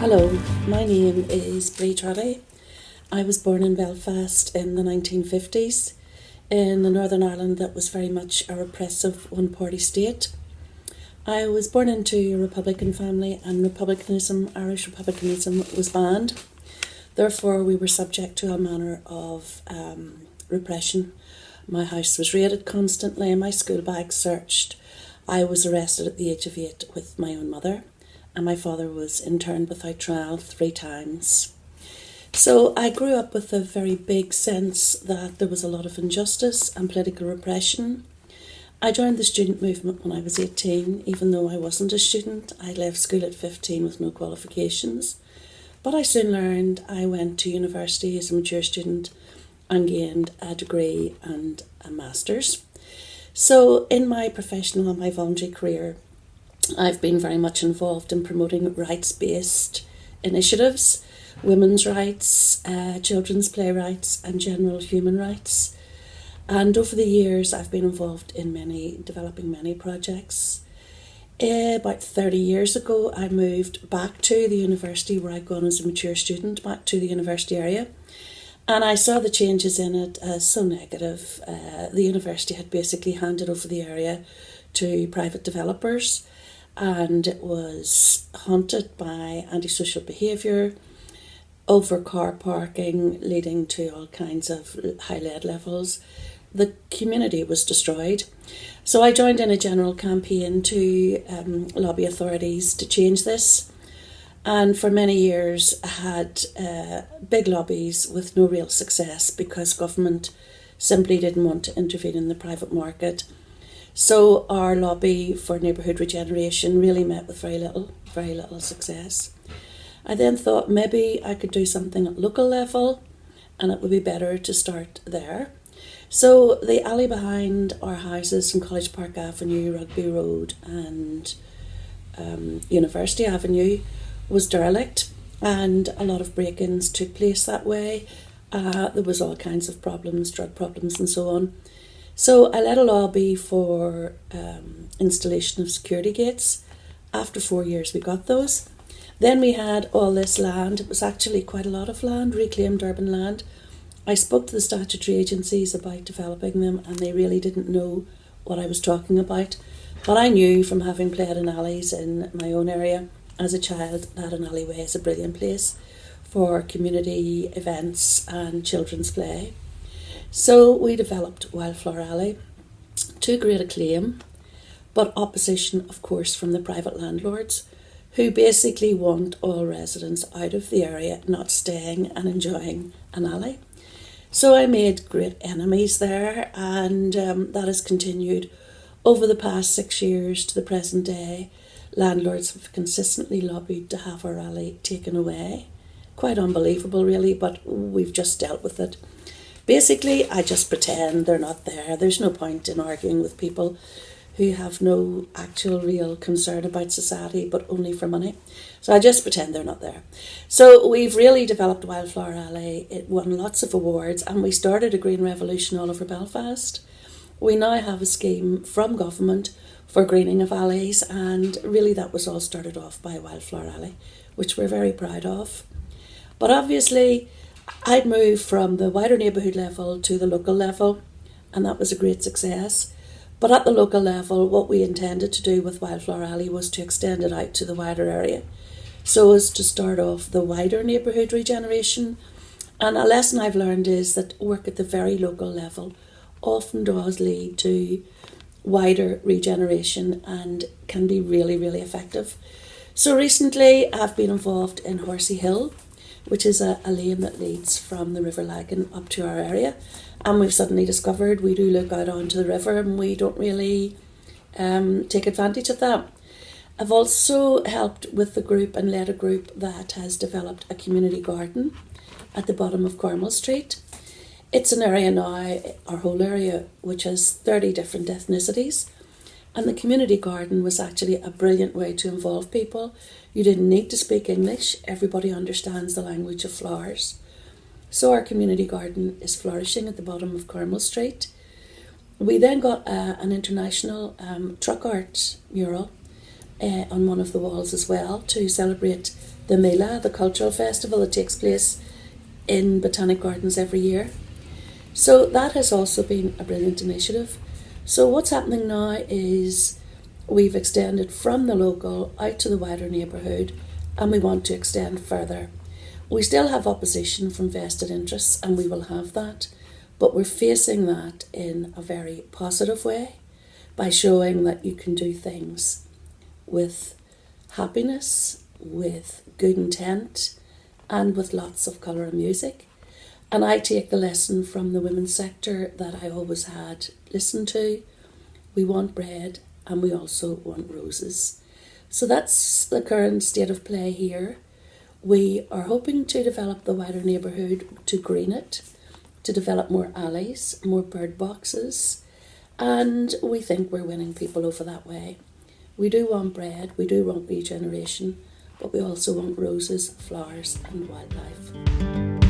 Hello, my name is Brid Ruddy. I was born in Belfast in the 1950s in the Northern Ireland that was very much a repressive one-party state. I was born into a Republican family, and republicanism, Irish republicanism, was banned. Therefore, we were subject to a manner of repression. My house was raided constantly, my school bag searched. I was arrested at the age of 8 with my own mother, and my father was interned without trial 3 times. So I grew up with a very big sense that there was a lot of injustice and political repression. I joined the student movement when I was 18, even though I wasn't a student. I left school at 15 with no qualifications. But I soon learned. I went to university as a mature student and gained a degree and a master's. So in my professional and my voluntary career, I've been very much involved in promoting rights-based initiatives, women's rights, children's play rights and general human rights. And over the years I've been involved in developing many projects. About 30 years ago I moved back to the university where I'd gone as a mature student, back to the university area. And I saw the changes in it as so negative. The university had basically handed over the area to private developers, and it was haunted by antisocial behaviour, over car parking leading to all kinds of high lead levels. The community was destroyed. So I joined in a general campaign to lobby authorities to change this. And for many years I had big lobbies with no real success because government simply didn't want to intervene in the private market. So our lobby for neighbourhood regeneration really met with very little success. I then thought maybe I could do something at local level, and it would be better to start there. So the alley behind our houses from College Park Avenue, Rugby Road and University Avenue was derelict, and a lot of break-ins took place that way. There was all kinds of problems, drug problems and so on. So I led a lobby for installation of security gates. After 4 years we got those. Then we had all this land. It was actually quite a lot of land, reclaimed urban land. I spoke to the statutory agencies about developing them, and they really didn't know what I was talking about. But I knew from having played in alleys in my own area as a child that an alleyway is a brilliant place for community events and children's play. So we developed Wildflower Alley to great acclaim, but opposition, of course, from the private landlords, who basically want all residents out of the area, not staying and enjoying an alley. So I made great enemies there, and that has continued over the past 6 years to the present day. Landlords have consistently lobbied to have our alley taken away. Quite unbelievable, really, but we've just dealt with it. Basically, I just pretend they're not there. There's no point in arguing with people who have no actual real concern about society, but only for money. So I just pretend they're not there. So we've really developed Wildflower Alley. It won lots of awards, and we started a green revolution all over Belfast. We now have a scheme from government for greening of alleys, and really that was all started off by Wildflower Alley, which we're very proud of. But obviously I'd moved from the wider neighbourhood level to the local level, and that was a great success. But at the local level, what we intended to do with Wildflower Alley was to extend it out to the wider area, so as to start off the wider neighbourhood regeneration. And a lesson I've learned is that work at the very local level often does lead to wider regeneration and can be really, really effective. So recently I've been involved in Horsey Hill, which is a lane that leads from the River Lagan up to our area. And we've suddenly discovered we do look out onto the river, and we don't really take advantage of that. I've also helped with the group and led a group that has developed a community garden at the bottom of Cornwall Street. It's an area now, our whole area, which has 30 different ethnicities. And the community garden was actually a brilliant way to involve people. You didn't need to speak English. Everybody understands the language of flowers. So our community garden is flourishing at the bottom of Cornwall Street. We then got an international truck art mural on one of the walls as well to celebrate the Mela, the cultural festival that takes place in Botanic Gardens every year. So that has also been a brilliant initiative. So what's happening now is we've extended from the local out to the wider neighbourhood, and we want to extend further. We still have opposition from vested interests, and we will have that, but we're facing that in a very positive way by showing that you can do things with happiness, with good intent, and with lots of colour and music. And I take the lesson from the women's sector that I always had listened to. We want bread and we also want roses. So that's the current state of play here. We are hoping to develop the wider neighbourhood, to green it, to develop more alleys, more bird boxes, and we think we're winning people over that way. We do want bread, we do want regeneration, but we also want roses, flowers and wildlife.